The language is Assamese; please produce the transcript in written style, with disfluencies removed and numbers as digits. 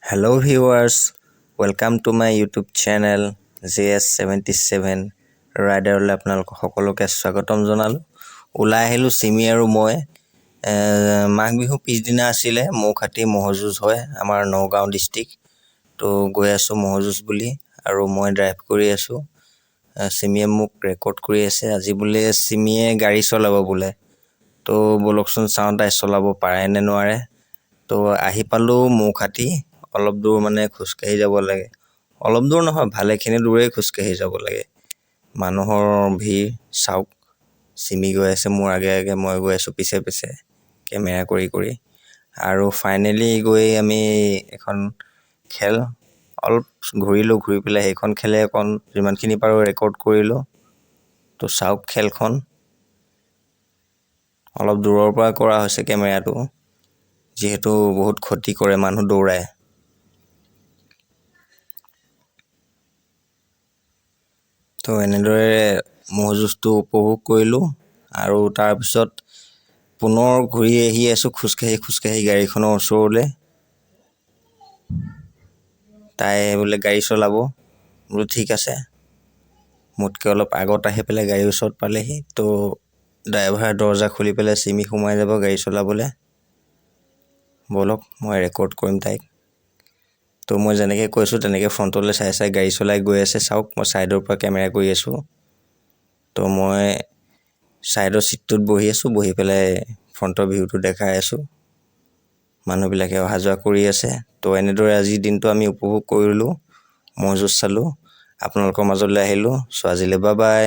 Hello viewers, welcome to my YouTube channel JS77 ৰাইডাৰলৈ আপোনালোকক সকলোকে স্বাগতম জনালো। ওলাই আহিলো সিমি আৰু মই মাঘ বিহু পিছদিনা আছিলে মৌখাতি মহজুজ হয় আমাৰ নগাঁও ডিস্ট্ৰিক্ট। তো গৈ আছো মহজুজ বুলি আৰু মই ড্ৰাইভ কৰি আছো। সিমিয়ে মোক ৰেকৰ্ড কৰি আছে আজি বোলে সিমিয়ে গাড়ী চলাব বোলে। তো বলকচোন চাওঁ তাই চলাব পাৰে নে নোৱাৰে। তো আহি পালো মৌখাতি অলপ দূৰ মানে খোজকাঢ়ি যাব লাগে। অলপ দূৰ নহয় ভালেখিনি দূৰেই খোজকাঢ়ি যাব লাগে। মানুহৰ ভিৰ চাওক সিমি গৈ আছে মোৰ আগে আগে মই গৈ আছো পিছে পিছে কেমেৰা কৰি আৰু ফাইনেলি গৈ আমি এখন খেল অলপ ঘূৰিলো ঘূৰি পেলাই সেইখন খেলে অকণ যিমানখিনি পাৰো ৰেকৰ্ড কৰিলো। তো চাওক খেলখন অলপ দূৰৰ পৰা কৰা হৈছে কেমেৰাটো যিহেতু বহুত ক্ষতি কৰে মানুহ দৌৰায়। তো এনেদৰে মহজুজটো উপভোগ কৰিলো আৰু তাৰপিছত পুনৰ ঘূৰি আহি আছো খোজকাঢ়ি গাড়ীখনৰ ওচৰলৈ। তাই বোলে গাড়ী চলাব বোলো ঠিক আছে। মোতকৈ অলপ আগত আহি পেলাই গাড়ীৰ ওচৰত পালেহি। তো ড্ৰাইভাৰ দৰজা খুলি পেলাই সিমি সোমাই যাব গাড়ী চলাবলৈ। বলক মই ৰেকৰ্ড কৰিম তাইক। তো মই যেনেকৈ কৈছোঁ তেনেকৈ ফ্ৰণ্টলৈ চাই গাড়ী চলাই গৈ আছে চাওক মই ছাইডৰ পৰা কেমেৰা কৰি আছোঁ। তো মই ছাইডৰ চিটটোত বহি আছোঁ বহি পেলাই ফ্ৰণ্টৰ ভিউটো দেখাই আছোঁ। মানুহবিলাকে অহা যোৱা কৰি আছে। তো এনেদৰে আজিৰ দিনটো আমি উপভোগ কৰিলোঁ মহজুজ চালোঁ আপোনালোকৰ মাজলৈ আহিলোঁ। চ' আজিলৈ বাই বাই।